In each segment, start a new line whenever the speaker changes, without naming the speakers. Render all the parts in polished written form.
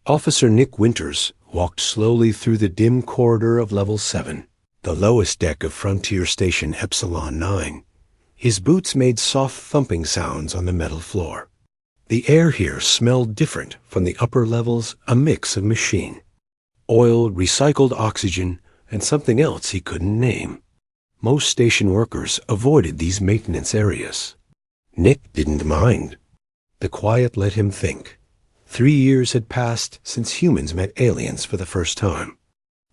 Officer Nick Winters walked slowly through the dim corridor of Level 7, the lowest deck of Frontier Station Epsilon 9. His boots made soft thumping sounds on the metal floor. The air here smelled different from the upper levels, a mix of machine, oil, recycled oxygen, and something else he couldn't name. Most station workers avoided these maintenance areas. Nick didn't mind. The quiet let him think. 3 years had passed since humans met aliens for the first time.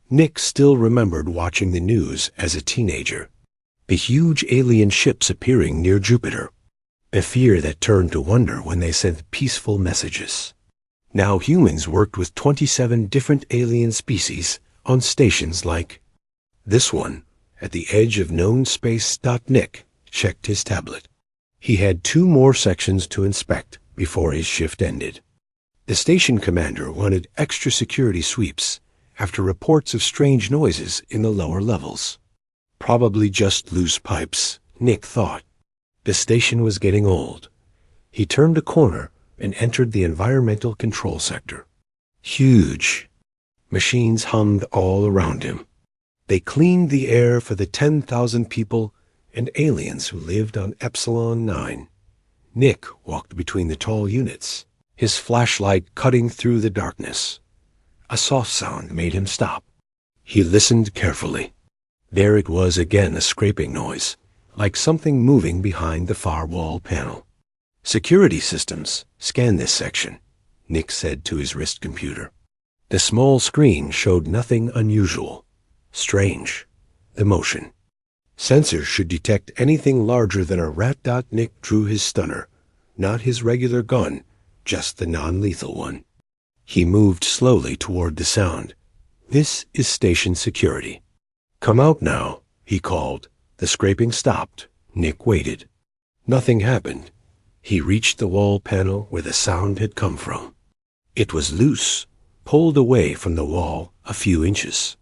Nick still remembered watching the news as a teenager. The huge alien ships appearing near Jupiter. The fear that turned to wonder when they sent peaceful messages. Now humans worked with 27 different alien species on stations like this one at the edge of known space. Nick checked his tablet. He had 2 more sections to inspect before his shift ended. The station commander wanted extra security sweeps after reports of strange noises in the lower levels. Probably just loose pipes, Nick thought. The station was getting old. He turned a corner and entered the environmental control sector. Huge. Machines hummed all around him. They cleaned the air for the 10,000 people and aliens who lived on Epsilon 9. Nick walked between the tall units, his flashlight cutting through the darkness. A soft sound made him stop. He listened carefully. There it was again, a scraping noise, like something moving behind the far wall panel. Security systems, scan this section, Nick said to his wrist computer. The small screen showed nothing unusual. Strange. The motion. Sensors should detect anything larger than a rat. Nick drew his stunner, not his regular gun, just the non-lethal one. He moved slowly toward the sound. This is station security. Come out now, he called. The scraping stopped. Nick waited. Nothing happened. He reached the wall panel where the sound had come from. It was loose, pulled away from the wall a few inches.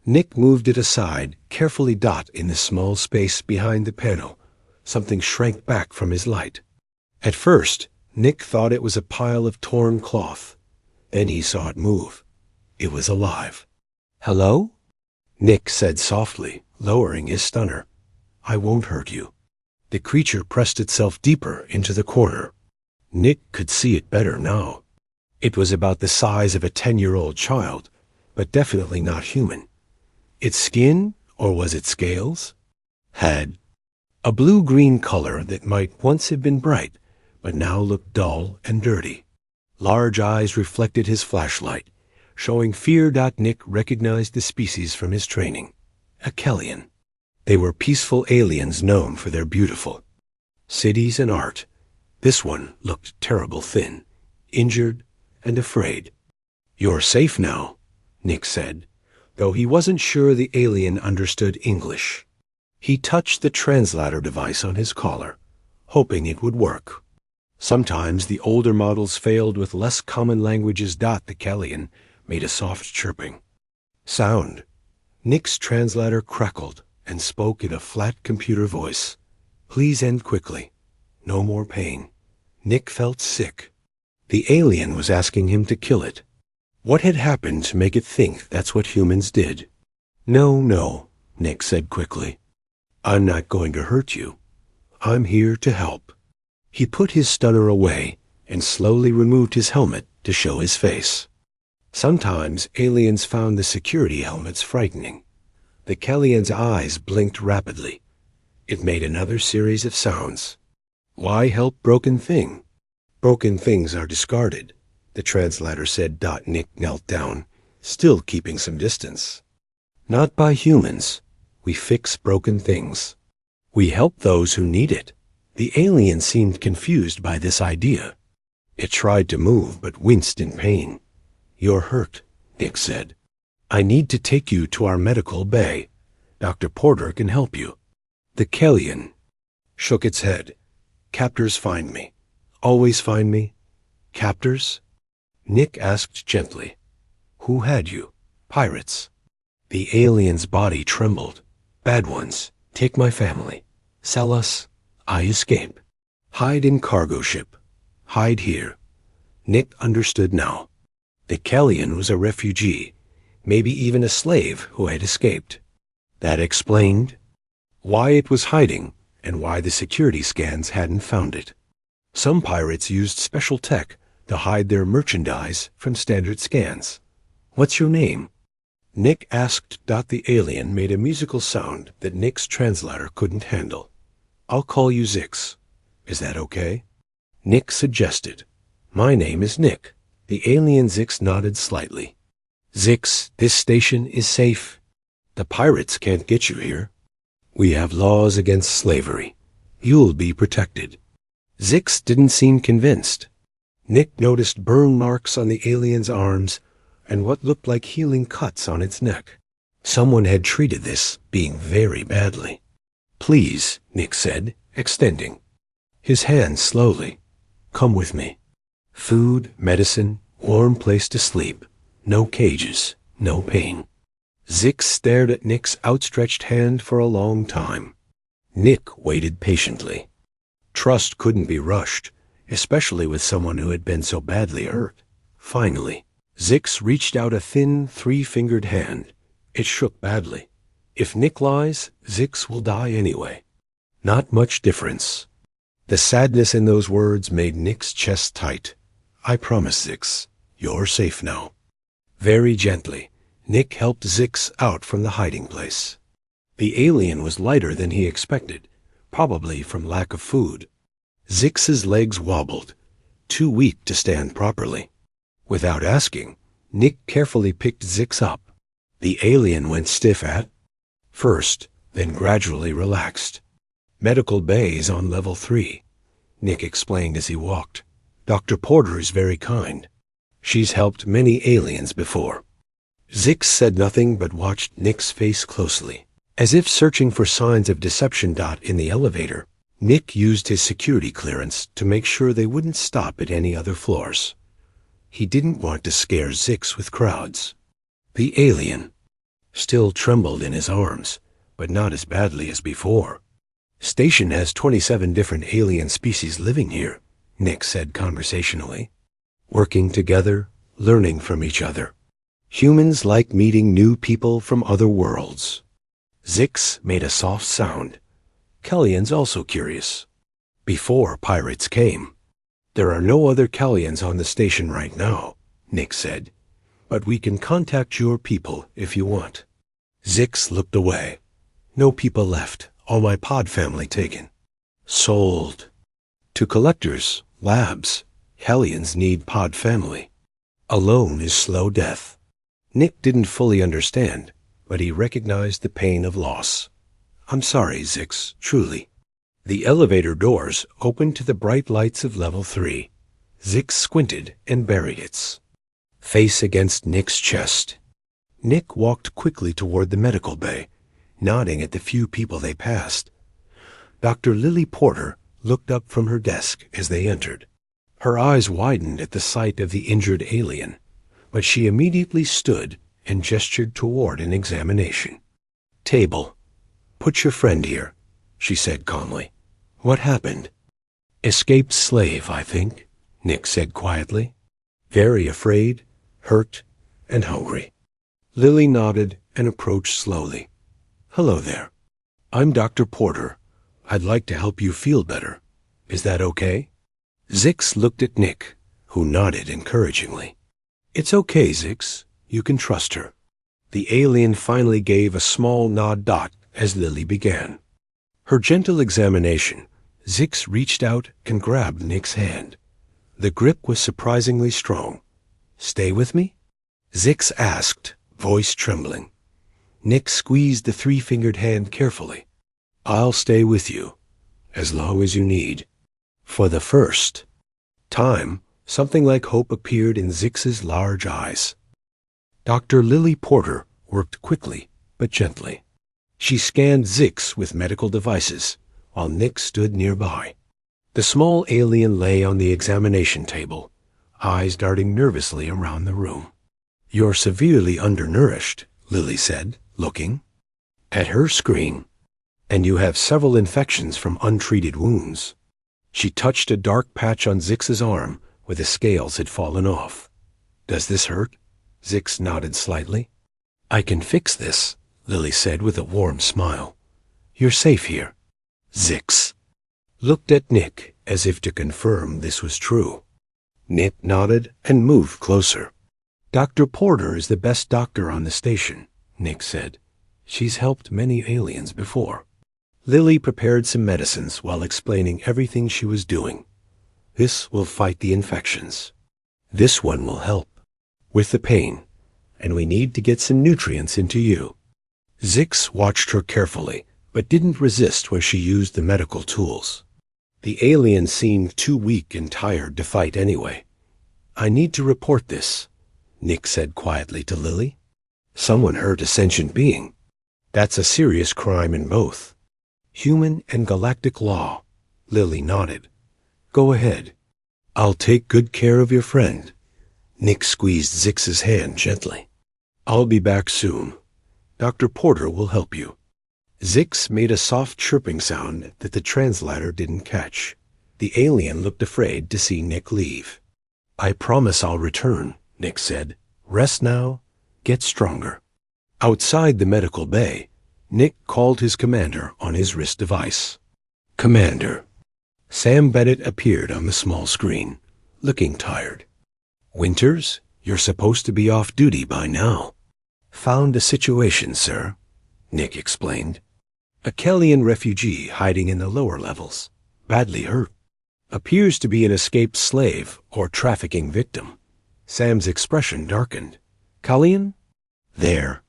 Nick moved it aside, carefully. In the small space behind the panel, something shrank back from his light. At first, Nick thought it was a pile of torn cloth. Then he saw it move. It was alive. Hello? Nick said softly, lowering his stunner. I won't hurt you. The creature pressed itself deeper into the corner. Nick could see it better now. It was about the size of a 10-year-old child, but definitely not human. Its skin, or was it scales, had a blue-green color that might once have been bright, but now looked dull and dirty. Large eyes reflected his flashlight, showing fear. Nick recognized the species from his training. A Kellion. They were peaceful aliens known for their beautiful cities and art. This one looked terrible thin, injured, and afraid. You're safe now, Nick said, though he wasn't sure the alien understood English. He touched the translator device on his collar, hoping it would work. Sometimes the older models failed with less common languages. The Kellion made a soft chirping sound. Nick's translator crackled and spoke in a flat computer voice. Please end quickly. No more pain. Nick felt sick. The alien was asking him to kill it. What had happened to make it think that's what humans did? No, Nick said quickly. I'm not going to hurt you. I'm here to help. He put his stunner away and slowly removed his helmet to show his face. Sometimes aliens found the security helmets frightening. The Kellion's eyes blinked rapidly. It made another series of sounds. Why help broken thing? Broken things are discarded, the translator said. Nick knelt down, still keeping some distance. Not by humans. We fix broken things. We help those who need it. The alien seemed confused by this idea. It tried to move but winced in pain. You're hurt, Nick said. I need to take you to our medical bay. Dr. Porter can help you. The Kellion shook its head. Captors find me. Always find me. Captors? Nick asked gently. Who had you? Pirates. The alien's body trembled. Bad ones. Take my family. Sell us. I escape. Hide in cargo ship. Hide here. Nick understood now. The Kellion was a refugee, maybe even a slave who had escaped. That explained why it was hiding and why the security scans hadn't found it. Some pirates used special tech to hide their merchandise from standard scans. "What's your name?" Nick asked. The alien made a musical sound that Nick's translator couldn't handle. "I'll call you Zix. Is that okay?" Nick suggested. "My name is Nick." The alien Zix nodded slightly. "Zix, this station is safe. The pirates can't get you here. We have laws against slavery. You'll be protected." Zix didn't seem convinced. Nick noticed burn marks on the alien's arms and what looked like healing cuts on its neck. Someone had treated this being very badly. "Please," Nick said, extending his hand slowly. "Come with me. Food, medicine, warm place to sleep. No cages, no pain." Zix stared at Nick's outstretched hand for a long time. Nick waited patiently. Trust couldn't be rushed, especially with someone who had been so badly hurt. Finally, Zix reached out a thin, three-fingered hand. It shook badly. "If Nick lies, Zix will die anyway." Not much difference. The sadness in those words made Nick's chest tight. "I promise, Zix, you're safe now." Very gently, Nick helped Zix out from the hiding place. The alien was lighter than he expected, probably from lack of food. Zix's legs wobbled, too weak to stand properly. Without asking, Nick carefully picked Zix up. The alien went stiff at first, then gradually relaxed. "Medical bays on level 3, Nick explained as he walked. "Dr. Porter is very kind. She's helped many aliens before." Zix said nothing but watched Nick's face closely, as if searching for signs of deception. In the elevator, Nick used his security clearance to make sure they wouldn't stop at any other floors. He didn't want to scare Zix with crowds. The alien still trembled in his arms, but not as badly as before. "Station has 27 different alien species living here," Nick said conversationally. "Working together, learning from each other. Humans like meeting new people from other worlds." Zix made a soft sound. "Kellions also curious. Before pirates came." "There are no other Kellions on the station right now," Nick said. "But we can contact your people if you want." Zix looked away. "No people left. All my pod family taken. Sold. To collectors, labs. Hellions need pod family. Alone is slow death." Nick didn't fully understand, but he recognized the pain of loss. "I'm sorry, Zix, truly." The elevator doors opened to the bright lights of level 3. Zix squinted and buried its face against Nick's chest. Nick walked quickly toward the medical bay, nodding at the few people they passed. Dr. Lily Porter looked up from her desk as they entered. Her eyes widened at the sight of the injured alien, but she immediately stood and gestured toward an examination. "Table. Put your friend here," she said calmly. "What happened?" "Escaped slave, I think," Nick said quietly. "Very afraid, hurt, and hungry." Lily nodded and approached slowly. "Hello there. I'm Dr. Porter. I'd like to help you feel better. Is that okay?" Zix looked at Nick, who nodded encouragingly. "It's okay, Zix. You can trust her." The alien finally gave a small nod. As Lily began her gentle examination, Zix reached out and grabbed Nick's hand. The grip was surprisingly strong. "Stay with me?" Zix asked, voice trembling. Nick squeezed the three-fingered hand carefully. "I'll stay with you, as long as you need." For the first time, something like hope appeared in Zix's large eyes. Dr. Lily Porter worked quickly but gently. She scanned Zix with medical devices, while Nick stood nearby. The small alien lay on the examination table, eyes darting nervously around the room. "You're severely undernourished," Lily said, looking at her screen. "And you have several infections from untreated wounds." She touched a dark patch on Zix's arm where the scales had fallen off. Does this hurt? Zix nodded slightly. I can fix this, Lily said with a warm smile. You're safe here. Zix looked at Nick as if to confirm this was true. Nick nodded and moved closer. Dr. Porter is the best doctor on the station, Nick said. She's helped many aliens before. Lily prepared some medicines while explaining everything she was doing. This will fight the infections. This one will help with the pain, and we need to get some nutrients into you. Zix watched her carefully, but didn't resist when she used the medical tools. The alien seemed too weak and tired to fight anyway. I need to report this, Nick said quietly to Lily. Someone hurt a sentient being. That's a serious crime in both human and galactic law. Lily nodded. Go ahead. I'll take good care of your friend. Nick squeezed Zix's hand gently. I'll be back soon. Dr. Porter will help you. Zix made a soft chirping sound that the translator didn't catch. The alien looked afraid to see Nick leave. I promise I'll return, Nick said. Rest now. Get stronger. Outside the medical bay, Nick called his commander on his wrist device. Commander. Sam Bennett appeared on the small screen, looking tired. Winters, you're supposed to be off duty by now. Found a situation, sir, Nick explained. A Kellian refugee hiding in the lower levels, badly hurt. Appears to be an escaped slave or trafficking victim. Sam's expression darkened. Kellian? There.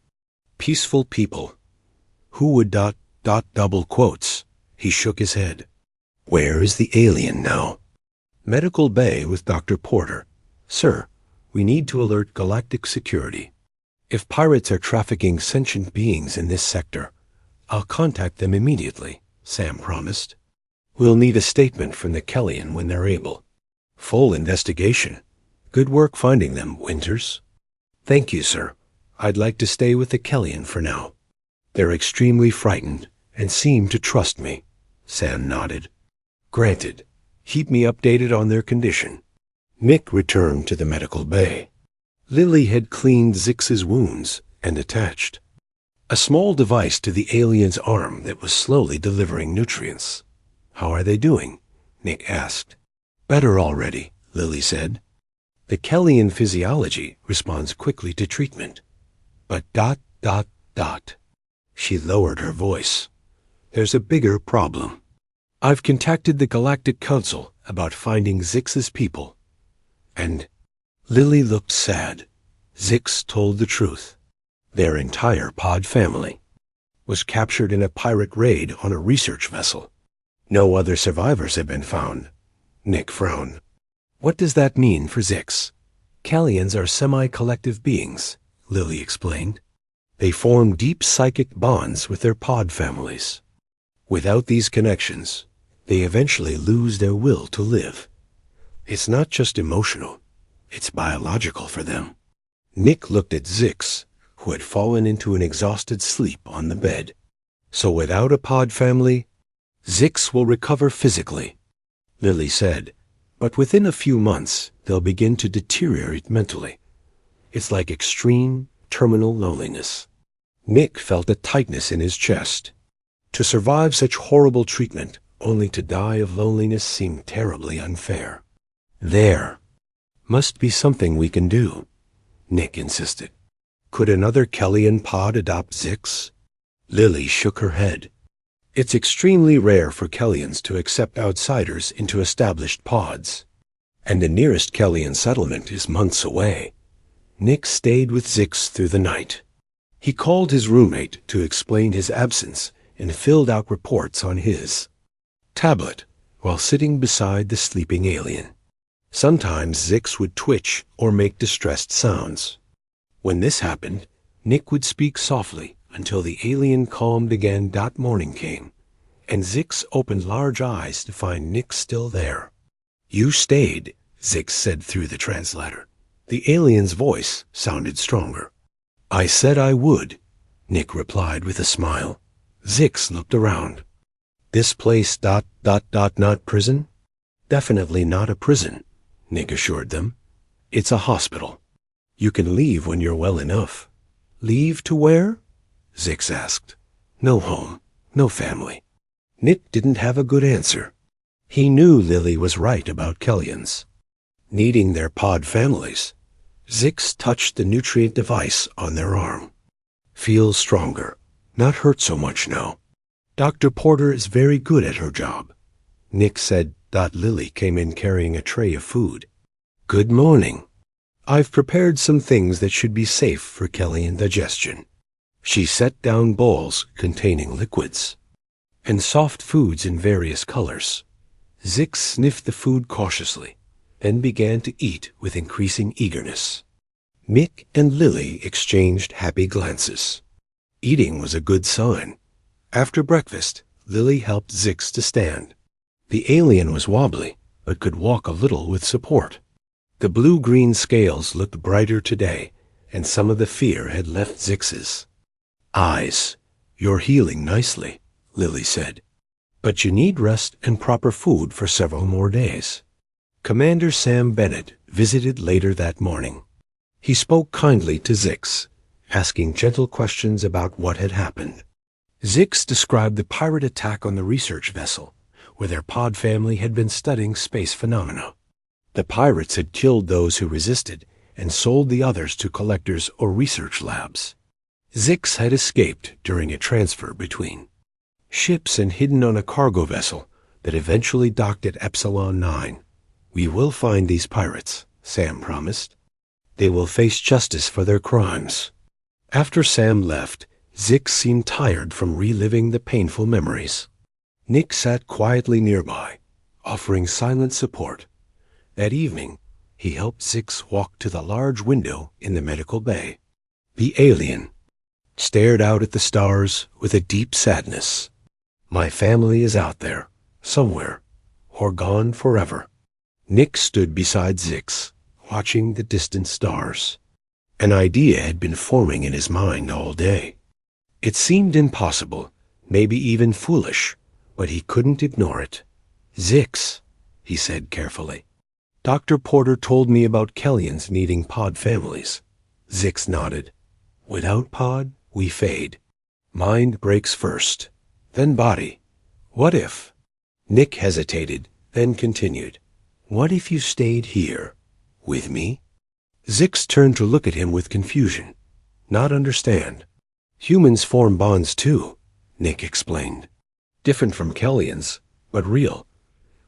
Peaceful people. Who would ... double quotes. He shook his head. Where is the alien now? Medical bay with Dr. Porter. Sir, we need to alert galactic security. If pirates are trafficking sentient beings in this sector, I'll contact them immediately, Sam promised. We'll need a statement from the Kellian when they're able. Full investigation. Good work finding them, Winters. Thank you, sir. I'd like to stay with the Kellian for now. They're extremely frightened and seem to trust me. Sam nodded. Granted. Keep me updated on their condition. Nick returned to the medical bay. Lily had cleaned Zix's wounds and attached a small device to the alien's arm that was slowly delivering nutrients. How are they doing? Nick asked. Better already, Lily said. The Kellian physiology responds quickly to treatment. But ... She lowered her voice. There's a bigger problem. I've contacted the Galactic Council about finding Zix's people. And Lily looked sad. Zix told the truth. Their entire pod family was captured in a pirate raid on a research vessel. No other survivors have been found. Nick frowned. What does that mean for Zix? Kellians are semi-collective beings, Lily explained. They form deep psychic bonds with their pod families. Without these connections, they eventually lose their will to live. It's not just emotional, it's biological for them. Nick looked at Zix, who had fallen into an exhausted sleep on the bed. So without a pod family, Zix will recover physically, Lily said, but within a few months they'll begin to deteriorate mentally. It's like extreme, terminal loneliness. Nick felt a tightness in his chest. To survive such horrible treatment, only to die of loneliness seemed terribly unfair. There must be something we can do, Nick insisted. Could another Kellian pod adopt Zix? Lily shook her head. It's extremely rare for Kellians to accept outsiders into established pods, and the nearest Kellian settlement is months away. Nick stayed with Zix through the night. He called his roommate to explain his absence and filled out reports on his tablet while sitting beside the sleeping alien. Sometimes Zix would twitch or make distressed sounds. When this happened, Nick would speak softly until the alien calmed again. Morning came, and Zix opened large eyes to find Nick still there. You stayed, Zix said through the translator. The alien's voice sounded stronger. I said I would, Nick replied with a smile. Zix looked around. This place ... not prison? Definitely not a prison, Nick assured them. It's a hospital. You can leave when you're well enough. Leave to where? Zix asked. No home, no family. Nick didn't have a good answer. He knew Lily was right about Kellions needing their pod families. Zix touched the nutrient device on their arm. Feel stronger, not hurt so much now. Dr. Porter is very good at her job. Nick said. Lily came in carrying a tray of food. Good morning. I've prepared some things that should be safe for Kellyan digestion. She set down bowls containing liquids and soft foods in various colors. Zix sniffed the food cautiously and began to eat with increasing eagerness. Mick and Lily exchanged happy glances. Eating was a good sign. After breakfast, Lily helped Zix to stand. The alien was wobbly, but could walk a little with support. The blue-green scales looked brighter today, and some of the fear had left Zix's eyes. You're healing nicely, Lily said. But you need rest and proper food for several more days. Commander Sam Bennett visited later that morning. He spoke kindly to Zix, asking gentle questions about what had happened. Zix described the pirate attack on the research vessel, where their pod family had been studying space phenomena. The pirates had killed those who resisted and sold the others to collectors or research labs. Zix had escaped during a transfer between ships and hidden on a cargo vessel that eventually docked at Epsilon 9. We will find these pirates, Sam promised. They will face justice for their crimes. After Sam left, Zix seemed tired from reliving the painful memories. Nick sat quietly nearby, offering silent support. That evening, he helped Zix walk to the large window in the medical bay. The alien stared out at the stars with a deep sadness. My family is out there, somewhere, or gone forever. Nick stood beside Zix, watching the distant stars. An idea had been forming in his mind all day. It seemed impossible, maybe even foolish, but he couldn't ignore it. Zix, he said carefully. Dr. Porter told me about Kellions needing pod families. Zix nodded. Without pod, we fade. Mind breaks first, then body. What if? Nick hesitated, then continued. What if you stayed here, with me? Zix turned to look at him with confusion, not understand. Humans form bonds too, Nick explained. Different from Kellions, but real.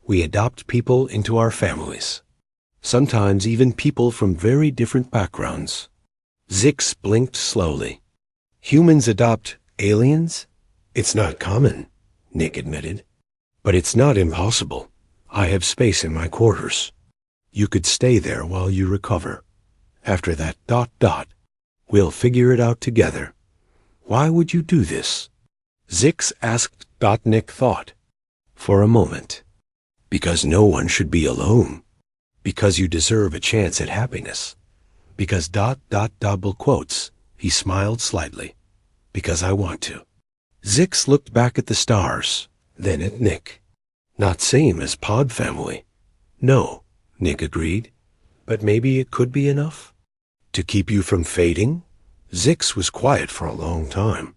We adopt people into our families. Sometimes even people from very different backgrounds. Zix blinked slowly. Humans adopt aliens? It's not common, Nick admitted. But it's not impossible. I have space in my quarters. You could stay there while you recover. After that ... We'll figure it out together. Why would you do this? Zix asked. Nick thought. For a moment. Because no one should be alone. Because you deserve a chance at happiness. Because ... double quotes. He smiled slightly. Because I want to. Zix looked back at the stars, then at Nick. Not same as pod family. No, Nick agreed. But maybe it could be enough? To keep you from fading? Zix was quiet for a long time.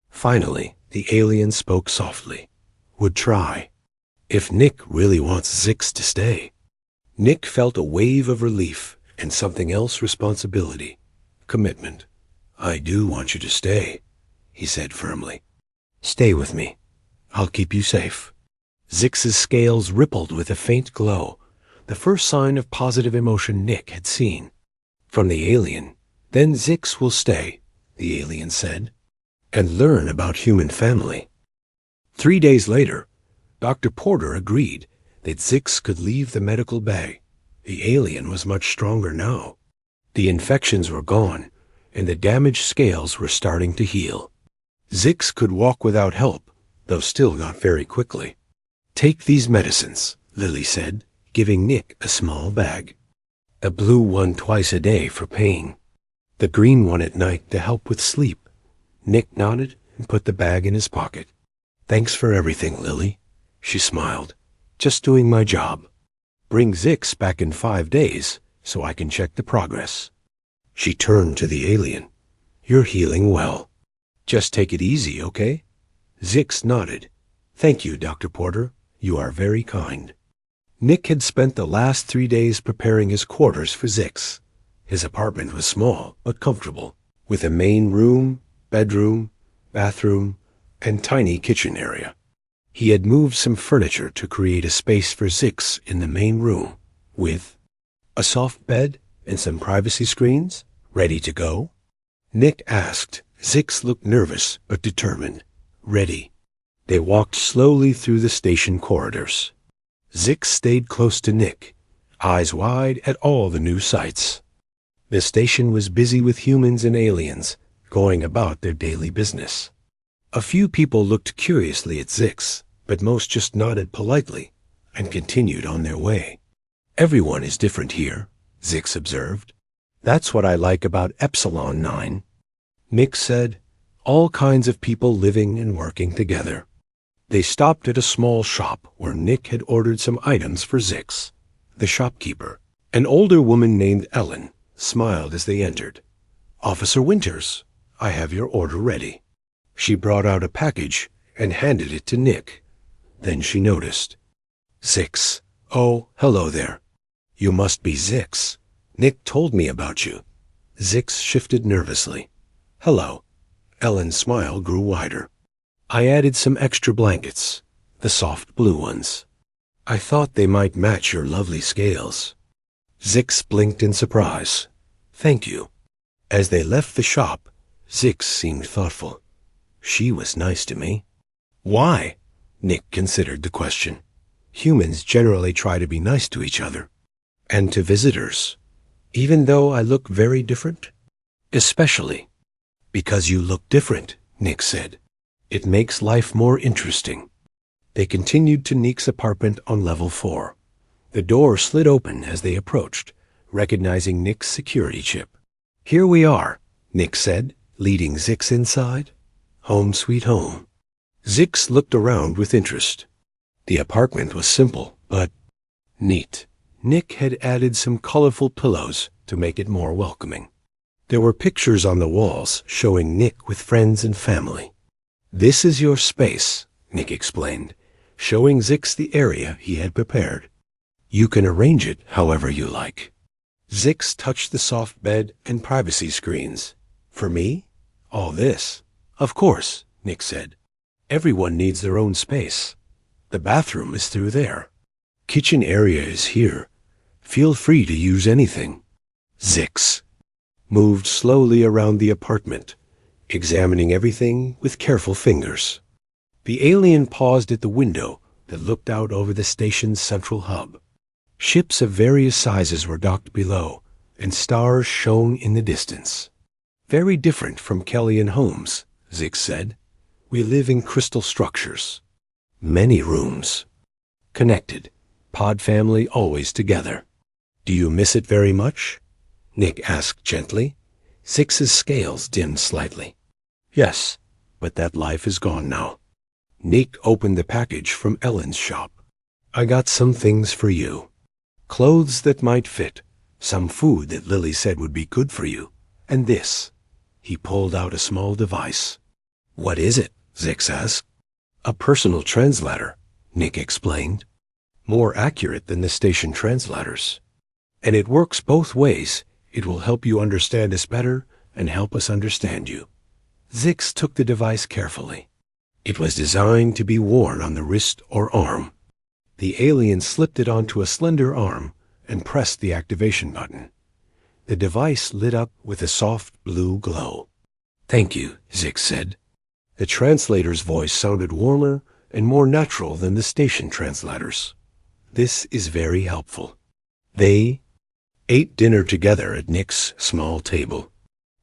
Finally, the alien spoke softly. Would try. If Nick really wants Zix to stay. Nick felt a wave of relief and something else responsibility. Commitment. I do want you to stay, he said firmly. Stay with me. I'll keep you safe. Zix's scales rippled with a faint glow, the first sign of positive emotion Nick had seen. From the alien, then Zix will stay, the alien said, and learn about human family. 3 days later, Dr. Porter agreed that Zix could leave the medical bay. The alien was much stronger now. The infections were gone, and the damaged scales were starting to heal. Zix could walk without help, though still not very quickly. Take these medicines, Lily said, giving Nick a small bag. A blue one twice a day for pain. The green one at night to help with sleep. Nick nodded and put the bag in his pocket. Thanks for everything, Lily. She smiled. Just doing my job. Bring Zix back in 5 days so I can check the progress. She turned to the alien. "You're healing well. Just take it easy, okay?" Zix nodded. "Thank you, Dr. Porter. You are very kind." Nick had spent the last 3 days preparing his quarters for Zix. His apartment was small but comfortable, with a main room, bedroom, bathroom, and tiny kitchen area. He had moved some furniture to create a space for Zix in the main room, with a soft bed and some privacy screens. "Ready to go?" Nick asked. Zix looked nervous but determined. "Ready." They walked slowly through the station corridors. Zix stayed close to Nick, eyes wide at all the new sights. The station was busy with humans and aliens, going about their daily business. A few people looked curiously at Zix, but most just nodded politely and continued on their way. "Everyone is different here," Zix observed. "That's what I like about Epsilon 9. Nick said, "All kinds of people living and working together." They stopped at a small shop where Nick had ordered some items for Zix. The shopkeeper, an older woman named Ellen, smiled as they entered. "Officer Winters, I have your order ready." She brought out a package and handed it to Nick. Then she noticed. "Zix. Oh, hello there. You must be Zix. Nick told me about you." Zix shifted nervously. "Hello." Ellen's smile grew wider. "I added some extra blankets, the soft blue ones. I thought they might match your lovely scales." Zix blinked in surprise. "Thank you." As they left the shop, Zix seemed thoughtful. "She was nice to me." "Why?" Nick considered the question. "Humans generally try to be nice to each other. And to visitors. Even though I look very different?" "Especially because you look different," Nick said. "It makes life more interesting." They continued to Nick's apartment on level 4. The door slid open as they approached, recognizing Nick's security chip. "Here we are," Nick said, leading Zix inside. "Home sweet home." Zix looked around with interest. The apartment was simple, but neat. Nick had added some colorful pillows to make it more welcoming. There were pictures on the walls showing Nick with friends and family. "This is your space," Nick explained, showing Zix the area he had prepared. "You can arrange it however you like." Zix touched the soft bed and privacy screens. "For me? All this?" "Of course," Nick said. "Everyone needs their own space. The bathroom is through there. Kitchen area is here. Feel free to use anything." Zix moved slowly around the apartment, examining everything with careful fingers. The alien paused at the window that looked out over the station's central hub. Ships of various sizes were docked below, and stars shone in the distance. "Very different from Kellyan homes," Zix said. "We live in crystal structures. Many rooms. Connected. Pod family always together." "Do you miss it very much?" Nick asked gently. Zix's scales dimmed slightly. "Yes, but that life is gone now." Nick opened the package from Ellen's shop. "I got some things for you. Clothes that might fit, some food that Lily said would be good for you, and this." He pulled out a small device. "What is it?" Zix asked. "A personal translator," Nick explained. "More accurate than the station translators. And it works both ways. It will help you understand us better and help us understand you." Zix took the device carefully. It was designed to be worn on the wrist or arm. The alien slipped it onto a slender arm and pressed the activation button. The device lit up with a soft blue glow. "Thank you," Zix said. The translator's voice sounded warmer and more natural than the station translators. "This is very helpful." They ate dinner together at Nick's small table.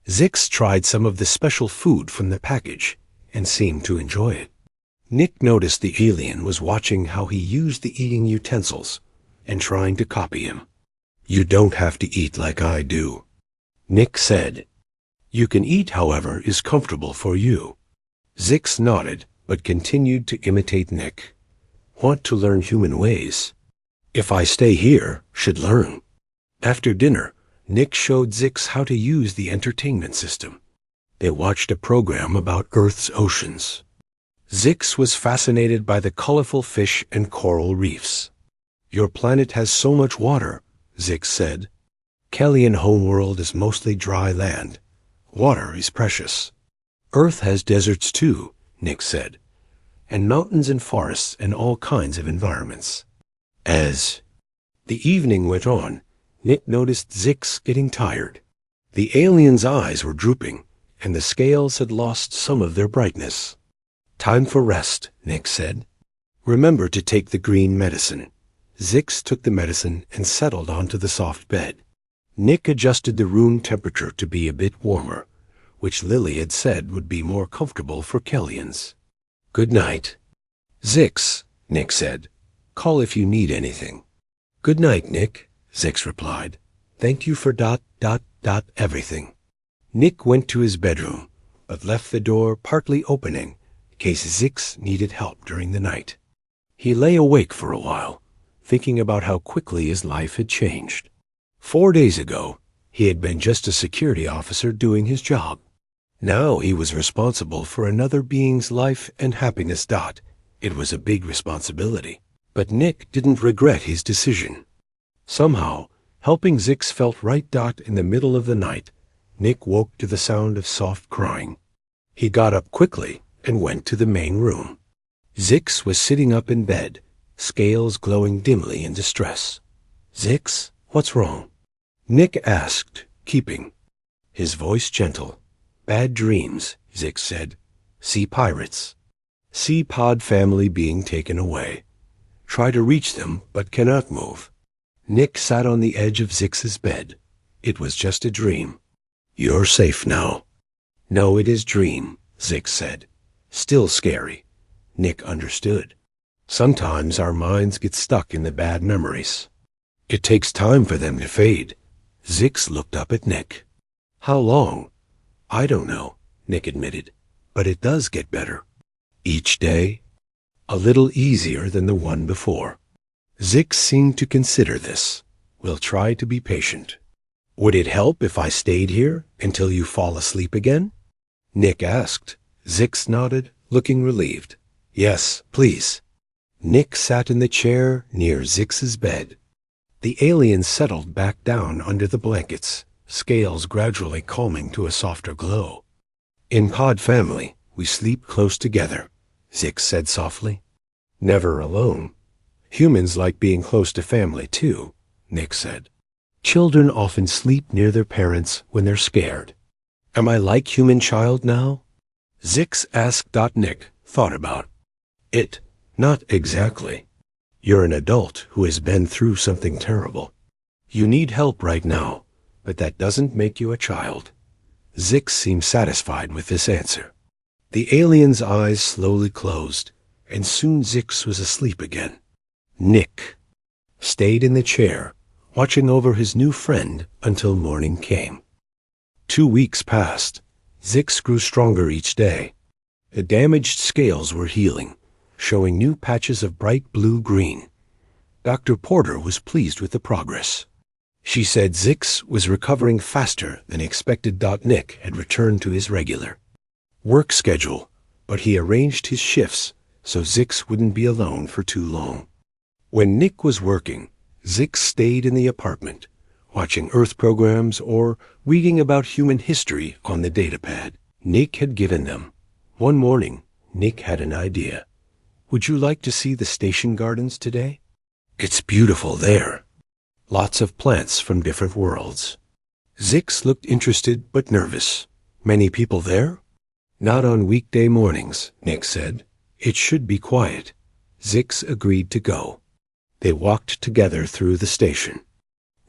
Zix tried some of the special food from the package and seemed to enjoy it. Nick noticed the alien was watching how he used the eating utensils and trying to copy him. "You don't have to eat like I do," Nick said. "You can eat however is comfortable for you." Zix nodded but continued to imitate Nick. "Want to learn human ways? If I stay here, should learn." After dinner, Nick showed Zix how to use the entertainment system. They watched a program about Earth's oceans. Zix was fascinated by the colorful fish and coral reefs. "Your planet has so much water," Zix said. "Kellyan homeworld is mostly dry land. Water is precious." "Earth has deserts too," Nick said, "and mountains and forests and all kinds of environments." As the evening went on, Nick noticed Zix getting tired. The alien's eyes were drooping, and the scales had lost some of their brightness. "Time for rest," Nick said. "Remember to take the green medicine." Zix took the medicine and settled onto the soft bed. Nick adjusted the room temperature to be a bit warmer, which Lily had said would be more comfortable for Kellyans. "Good night." "Zix," Nick said. "Call if you need anything." "Good night, Nick," Zix replied. "Thank you for ... everything." Nick went to his bedroom, but left the door partly opening in case Zix needed help during the night. He lay awake for a while, thinking about how quickly his life had changed. 4 days ago, he had been just a security officer doing his job. Now he was responsible for another being's life and happiness. It was a big responsibility, but Nick didn't regret his decision. Somehow, helping Zix felt right. In the middle of the night, Nick woke to the sound of soft crying. He got up quickly and went to the main room. Zix was sitting up in bed, scales glowing dimly in distress. "Zix, what's wrong?" Nick asked, keeping his voice gentle. "Bad dreams," Zix said. "Sea pirates. Sea pod family being taken away. Try to reach them, but cannot move." Nick sat on the edge of Zix's bed. It was just a dream. "You're safe now." "No, it is dream," Zix said. "Still scary." Nick understood. Sometimes our minds get stuck in the bad memories. It takes time for them to fade. Zix looked up at Nick. "How long?" "I don't know," Nick admitted, "but it does get better. Each day, a little easier than the one before." Zix seemed to consider this. "We'll try to be patient." "Would it help if I stayed here until you fall asleep again?" Nick asked. Zix nodded, looking relieved. "Yes, please." Nick sat in the chair near Zix's bed. The alien settled back down under the blankets, scales gradually calming to a softer glow. "In pod family, we sleep close together," Zix said softly. "Never alone. Humans like being close to family too," Nick said. "Children often sleep near their parents when they're scared." "Am I like human child now?" Zix asked. Nick thought about it. "Not exactly. You're an adult who has been through something terrible. You need help right now, but that doesn't make you a child." Zix seemed satisfied with this answer. The alien's eyes slowly closed, and soon Zix was asleep again. Nick stayed in the chair, watching over his new friend until morning came. 2 weeks passed. Zix grew stronger each day. The damaged scales were healing, showing new patches of bright blue-green. Dr. Porter was pleased with the progress. She said Zix was recovering faster than expected. Nick had returned to his regular work schedule, but he arranged his shifts so Zix wouldn't be alone for too long. When Nick was working, Zix stayed in the apartment, watching Earth programs or reading about human history on the datapad Nick had given them. One morning, Nick had an idea. "Would you like to see the station gardens today? It's beautiful there. Lots of plants from different worlds." Zix looked interested but nervous. "Many people there?" "Not on weekday mornings," Nick said. "It should be quiet." Zix agreed to go. They walked together through the station.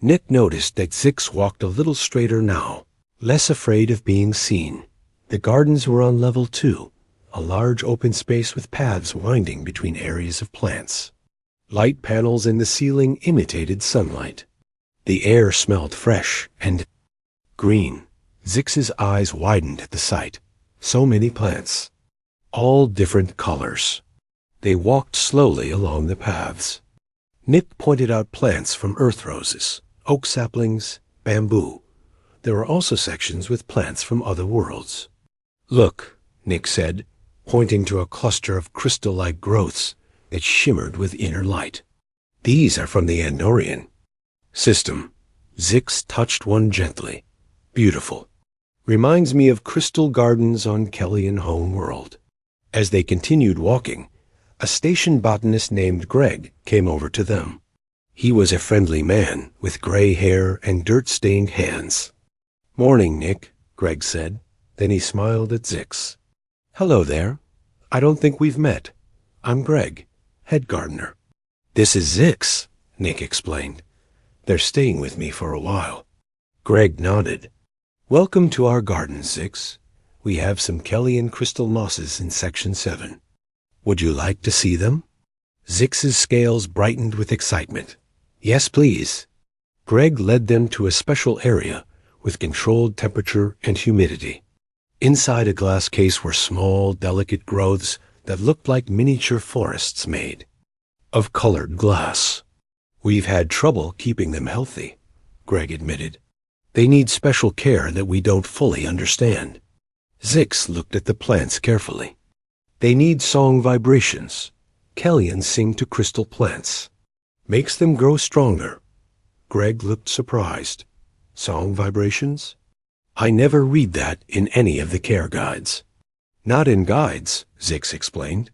Nick noticed that Zix walked a little straighter now, less afraid of being seen. The gardens were on level 2, a large open space with paths winding between areas of plants. Light panels in the ceiling imitated sunlight. The air smelled fresh and green. Zix's eyes widened at the sight. So many plants, all different colors. They walked slowly along the paths. Nick pointed out plants from earth roses, oak saplings, bamboo. There were also sections with plants from other worlds. "Look," Nick said, pointing to a cluster of crystal-like growths that shimmered with inner light. "These are from the Andorian system." Zix touched one gently. "Beautiful. Reminds me of crystal gardens on Kellyan home world." As they continued walking, a station botanist named Greg came over to them. He was a friendly man with gray hair and dirt-stained hands. "Morning, Nick," Greg said. Then he smiled at Zix. "Hello there. I don't think we've met. I'm Greg, head gardener." "This is Zix," Nick explained. "They're staying with me for a while." Greg nodded. "Welcome to our garden, Zix. We have some Kellyan crystal mosses in Section 7. Would you like to see them?" Zix's scales brightened with excitement. "Yes, please." Greg led them to a special area with controlled temperature and humidity. Inside a glass case were small, delicate growths that looked like miniature forests made of colored glass. "We've had trouble keeping them healthy," Greg admitted. "They need special care that we don't fully understand." Zix looked at the plants carefully. "They need song vibrations. Kellyans sing to crystal plants. Makes them grow stronger." Greg looked surprised. "Song vibrations? I never read that in any of the care guides." "Not in guides," Zix explained.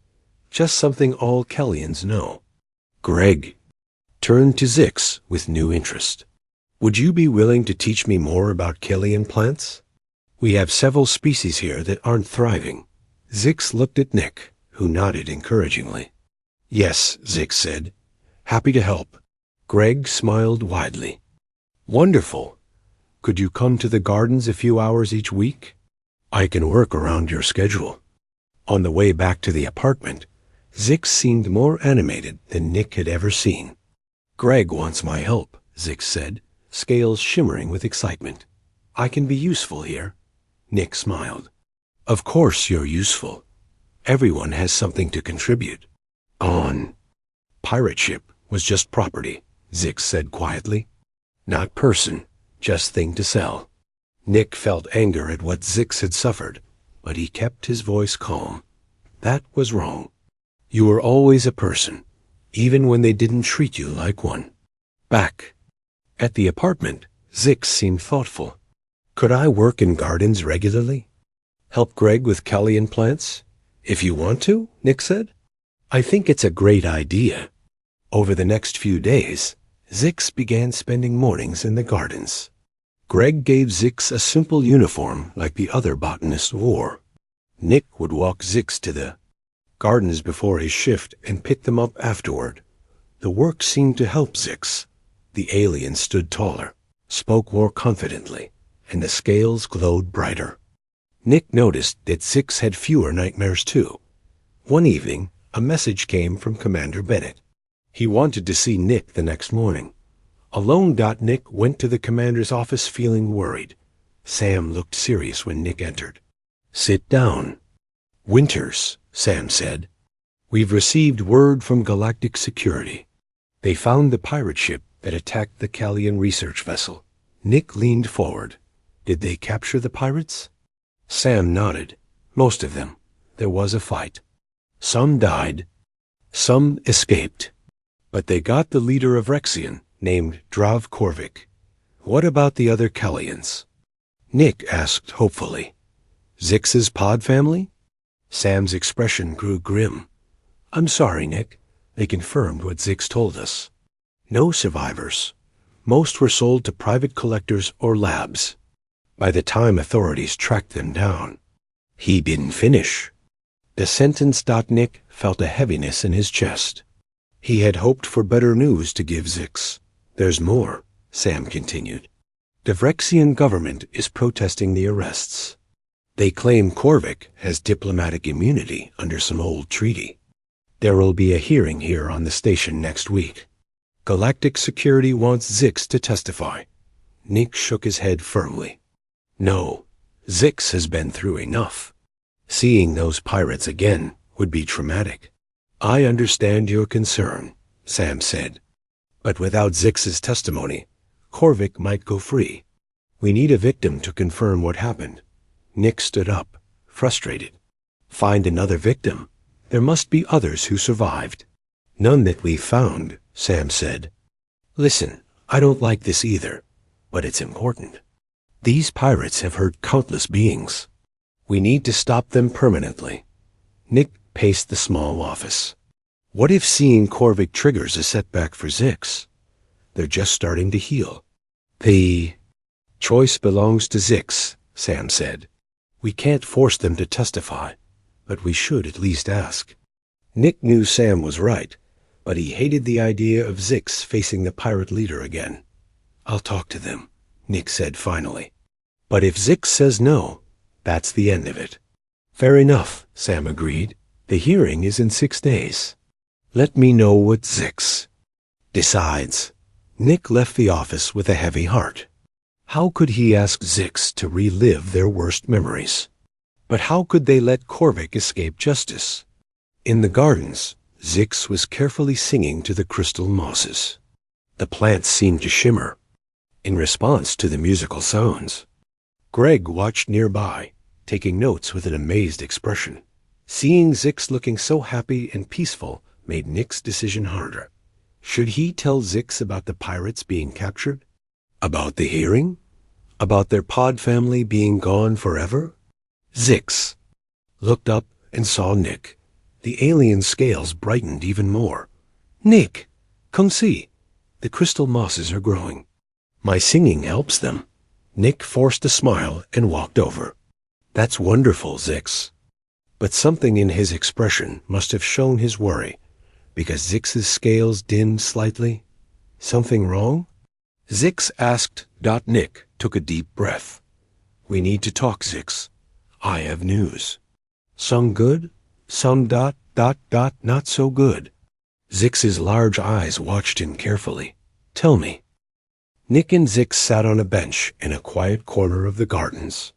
"Just something all Kellyans know." Greg turned to Zix with new interest. "Would you be willing to teach me more about Kellyan plants? We have several species here that aren't thriving." Zix looked at Nick, who nodded encouragingly. "Yes," Zix said. "Happy to help." Greg smiled widely. "Wonderful. Could you come to the gardens a few hours each week? I can work around your schedule." On the way back to the apartment, Zix seemed more animated than Nick had ever seen. "Greg wants my help," Zix said, scales shimmering with excitement. "I can be useful here." Nick smiled. "Of course you're useful. Everyone has something to contribute." "On pirate ship was just property," Zix said quietly. "Not person, just thing to sell." Nick felt anger at what Zix had suffered, but he kept his voice calm. That was wrong. You were always a person, even when they didn't treat you like one. Back at the apartment, Zix seemed thoughtful. "Could I work in gardens regularly? Help Greg with Kellyan plants?" "If you want to," Nick said. "I think it's a great idea." Over the next few days, Zix began spending mornings in the gardens. Greg gave Zix a simple uniform like the other botanists wore. Nick would walk Zix to the gardens before his shift and pick them up afterward. The work seemed to help Zix. The alien stood taller, spoke more confidently, and the scales glowed brighter. Nick noticed that Zix had fewer nightmares too. One evening, a message came from Commander Bennett. He wanted to see Nick the next morning. Alone, Nick went to the commander's office feeling worried. Sam looked serious when Nick entered. "Sit down." "Winters," Sam said. "We've received word from Galactic Security. They found the pirate ship that attacked the Kellyan research vessel." Nick leaned forward. "Did they capture the pirates?" Sam nodded. "Most of them. There was a fight. Some died. Some escaped. But they got the leader of Rexian, named Drav Korvik." "What about the other Kellyans?" Nick asked hopefully. "Zix's pod family?" Sam's expression grew grim. "I'm sorry, Nick." They confirmed what Zix told us. "No survivors. Most were sold to private collectors or labs. By the time authorities tracked them down." He didn't finish. The sentence. Nick felt a heaviness in his chest. He had hoped for better news to give Zix. "There's more," Sam continued. "The Vrexian government is protesting the arrests. They claim Korvik has diplomatic immunity under some old treaty. There will be a hearing here on the station next week. Galactic Security wants Zix to testify." Nick shook his head firmly. "No, Zix has been through enough. Seeing those pirates again would be traumatic." "I understand your concern," Sam said. "But without Zix's testimony, Korvik might go free. We need a victim to confirm what happened. Nick stood up, frustrated. Find another victim. There must be others who survived. None that we found, Sam said. Listen, I don't like this either, but it's important. These pirates have hurt countless beings. We need to stop them permanently. Nick paced the small office. What if seeing Korvik triggers a setback for Zix? They're just starting to heal. The choice belongs to Zix, Sam said. We can't force them to testify, but we should at least ask. Nick knew Sam was right, but he hated the idea of Zix facing the pirate leader again. I'll talk to them, Nick said finally. But if Zix says no, that's the end of it. Fair enough, Sam agreed. The hearing is in 6 days. Let me know what Zix decides. Nick left the office with a heavy heart. How could he ask Zix to relive their worst memories? But how could they let Korvik escape justice? In the gardens, Zix was carefully singing to the crystal mosses. The plants seemed to shimmer in response to the musical sounds. Greg watched nearby, taking notes with an amazed expression. Seeing Zix looking so happy and peaceful made Nick's decision harder. Should he tell Zix about the pirates being captured? About the hearing? About their pod family being gone forever? Zix looked up and saw Nick. The alien scales brightened even more. Nick, come see. The crystal mosses are growing. My singing helps them. Nick forced a smile and walked over. That's wonderful, Zix. But something in his expression must have shown his worry, because Zix's scales dimmed slightly. Something wrong? Zix asked. Nick took a deep breath. We need to talk, Zix. I have news. Some good, some ... not so good. Zix's large eyes watched him carefully. Tell me. Nick and Zix sat on a bench in a quiet corner of the gardens.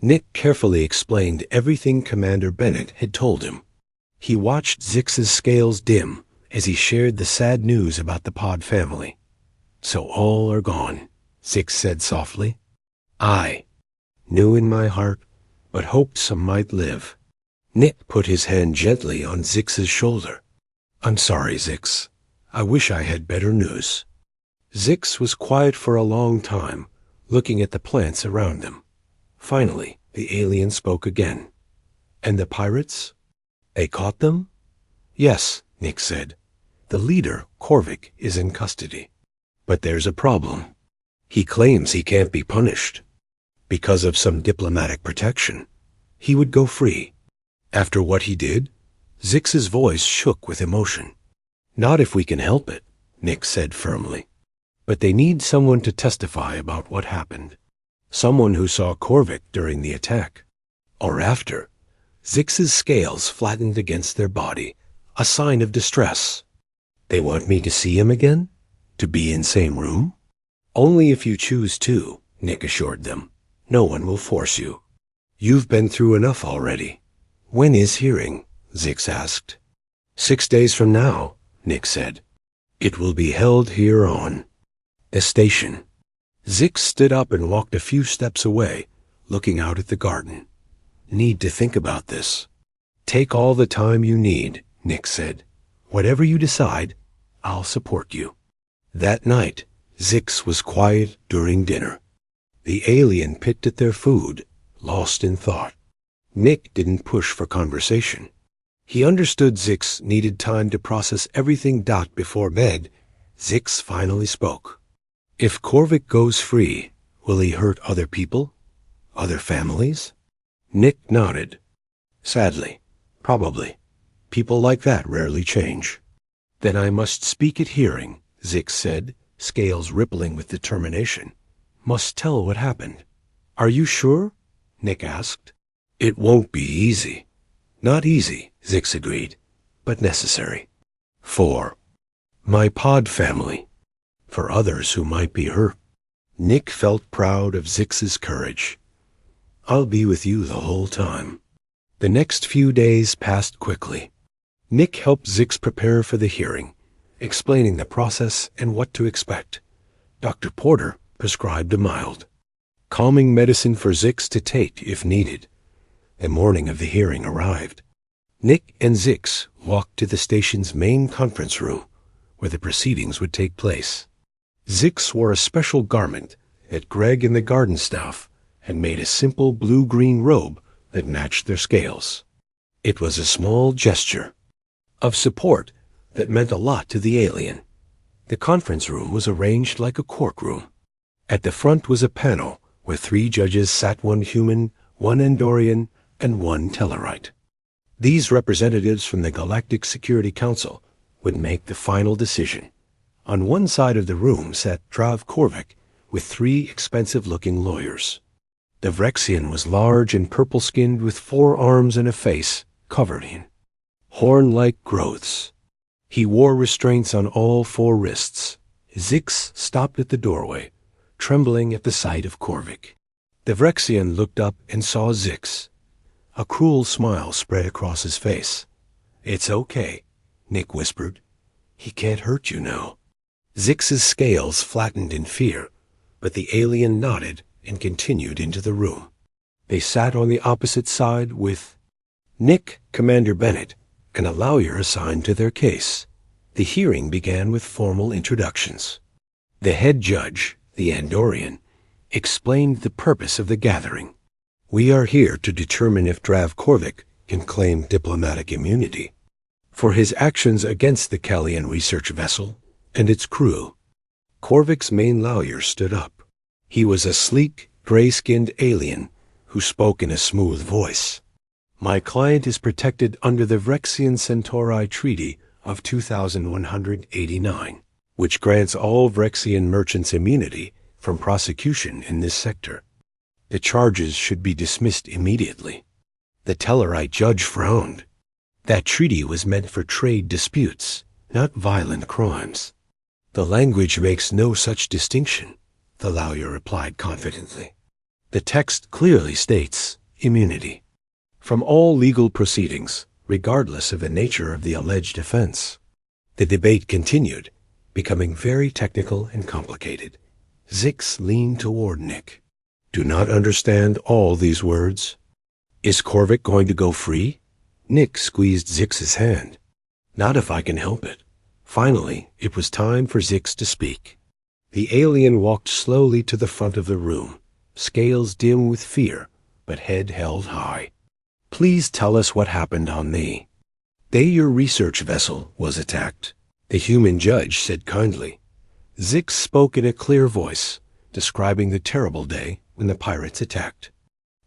Nick carefully explained everything Commander Bennett had told him. He watched Zix's scales dim as he shared the sad news about the pod family. So all are gone, Zix said softly. I knew in my heart, but hoped some might live. Nick put his hand gently on Zix's shoulder. I'm sorry, Zix. I wish I had better news. Zix was quiet for a long time, looking at the plants around them. Finally, the alien spoke again. And the pirates? They caught them? Yes, Nick said. The leader, Korvik, is in custody. But there's a problem. He claims he can't be punished. Because of some diplomatic protection. He would go free. After what he did? Zix's voice shook with emotion. Not if we can help it, Nick said firmly. But they need someone to testify about what happened. Someone who saw Korvik during the attack. Or after. Zix's scales flattened against their body, a sign of distress. They want me to see him again? To be in same room? Only if you choose to, Nick assured them. No one will force you. You've been through enough already. When is hearing? Zix asked. 6 days from now, Nick said. It will be held here on the station. Zix stood up and walked a few steps away, looking out at the garden. Need to think about this. Take all the time you need, Nick said. Whatever you decide, I'll support you. That night, Zix was quiet during dinner. The alien picked at their food, lost in thought. Nick didn't push for conversation. He understood Zix needed time to process everything. Before bed, Zix finally spoke. If Korvik goes free, will he hurt other people? Other families? Nick nodded. Sadly, probably. People like that rarely change. Then I must speak at hearing, Zix said, scales rippling with determination. Must tell what happened. Are you sure? Nick asked. It won't be easy. Not easy, Zix agreed, but necessary. For my pod family. For others who might be hurt. Nick felt proud of Zix's courage. I'll be with you the whole time. The next few days passed quickly. Nick helped Zix prepare for the hearing, explaining the process and what to expect. Dr. Porter prescribed a mild calming medicine for Zix to take if needed. The morning of the hearing arrived. Nick and Zix walked to the station's main conference room, where the proceedings would take place. Zix wore a special garment that Greg and the garden staff had made a simple blue-green robe that matched their scales. It was a small gesture of support that meant a lot to the alien. The conference room was arranged like a courtroom. At the front was a panel where 3 judges sat, 1 human, 1 Andorian, and 1 Tellarite. These representatives from the Galactic Security Council would make the final decision. On one side of the room sat Drav Korvik with 3 expensive-looking lawyers. The Vrexian was large and purple-skinned with 4 arms and a face covered in horn-like growths. He wore restraints on all 4 wrists. Zix stopped at the doorway, trembling at the sight of Korvik. The Vrexian looked up and saw Zix. A cruel smile spread across his face. "It's okay," Nick whispered. "He can't hurt you now." Zix's scales flattened in fear, but the alien nodded and continued into the room. They sat on the opposite side with Nick, Commander Bennett, and a lawyer assigned to their case. The hearing began with formal introductions. The head judge, the Andorian, explained the purpose of the gathering. "We are here to determine if Drav Korvik can claim diplomatic immunity for his actions against the Callian research vessel and its crew." Korvik's main lawyer stood up. He was a sleek, gray-skinned alien who spoke in a smooth voice. "My client is protected under the Vrexian Centauri Treaty of 2189, which grants all Vrexian merchants immunity from prosecution in this sector. The charges should be dismissed immediately." The Tellarite judge frowned. That treaty was meant for trade disputes, not violent crimes. "The language makes no such distinction," the lawyer replied confidently. "The text clearly states immunity from all legal proceedings, regardless of the nature of the alleged offense." The debate continued, becoming very technical and complicated. Zix leaned toward Nick. "Do not understand all these words. Is Korvik going to go free?" Nick squeezed Zix's hand. "Not if I can help it." Finally, it was time for Zix to speak. The alien walked slowly to the front of the room, scales dim with fear, but head held high. "Please tell us what happened on the day your research vessel was attacked," the human judge said kindly. Zix spoke in a clear voice, describing the terrible day when the pirates attacked.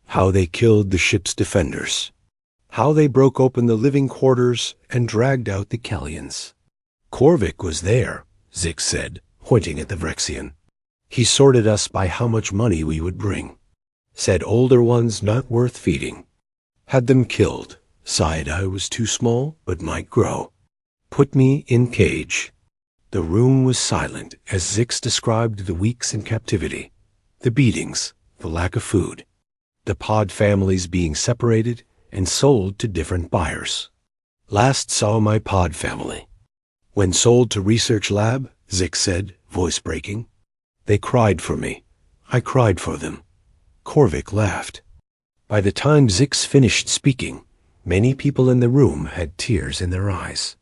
How they killed the ship's defenders. How they broke open the living quarters and dragged out the Kellians. "Korvik was there," Zix said, pointing at the Vrexian. "He sorted us by how much money we would bring. Said older ones not worth feeding. Had them killed. Sighed I was too small, but might grow. Put me in cage." The room was silent as Zix described the weeks in captivity, the beatings, the lack of food, the pod families being separated and sold to different buyers. "Last saw my pod family when sold to Research Lab," Zix said, voice breaking. "They cried for me. I cried for them." Korvik laughed. By the time Zix finished speaking, many people in the room had tears in their eyes.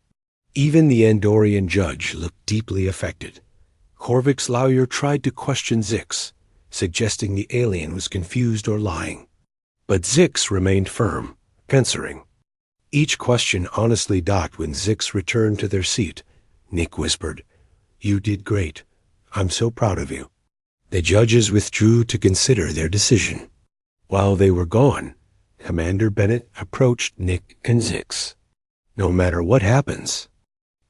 Even the Andorian judge looked deeply affected. Korvik's lawyer tried to question Zix, suggesting the alien was confused or lying. But Zix remained firm, answering. Each question honestly docked when Zix returned to their seat. Nick whispered, "You did great. I'm so proud of you." The judges withdrew to consider their decision. While they were gone, Commander Bennett approached Nick and Zix. "No matter what happens,"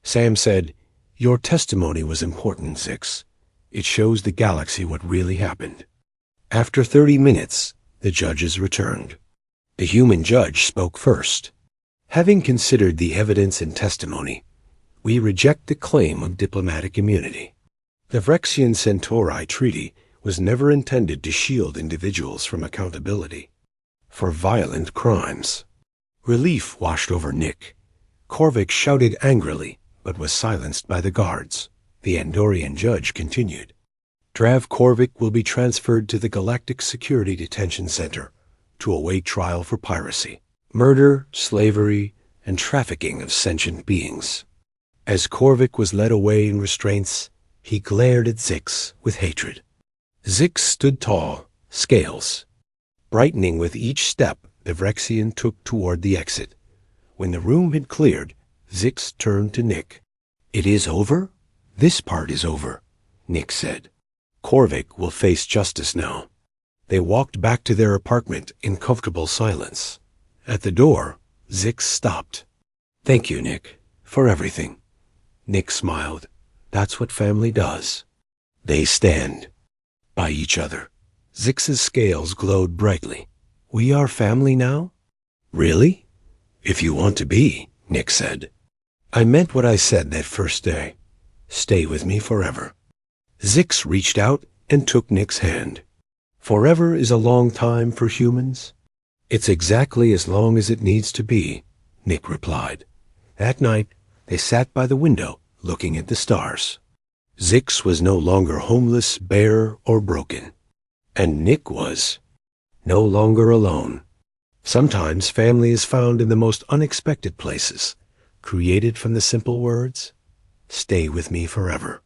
Sam said, "your testimony was important, Zix. It shows the galaxy what really happened." After 30 minutes, the judges returned. The human judge spoke first. "Having considered the evidence and testimony, we reject the claim of diplomatic immunity. The Vrexian Centauri Treaty was never intended to shield individuals from accountability for violent crimes." Relief washed over Nick. Korvik shouted angrily, but was silenced by the guards. The Andorian judge continued. Drav Korvik will be transferred to the Galactic Security Detention Center to await trial for piracy, murder, slavery, and trafficking of sentient beings. As Korvik was led away in restraints, he glared at Zix with hatred. Zix stood tall, scales brightening with each step the Vrexian took toward the exit. When the room had cleared, Zix turned to Nick. "It is over? This part is over," Nick said. "Korvik will face justice now." They walked back to their apartment in comfortable silence. At the door, Zix stopped. "Thank you, Nick, for everything." Nick smiled. "That's what family does." They stand by each other. Zix's scales glowed brightly. "We are family now?" "Really? If you want to be," Nick said. "I meant what I said that first day. Stay with me forever." Zix reached out and took Nick's hand. "Forever is a long time for humans." "It's exactly as long as it needs to be," Nick replied. That night, they sat by the window, looking at the stars. Zix was no longer homeless, bare, or broken. And Nick was no longer alone. Sometimes family is found in the most unexpected places, created from the simple words, "Stay with me forever."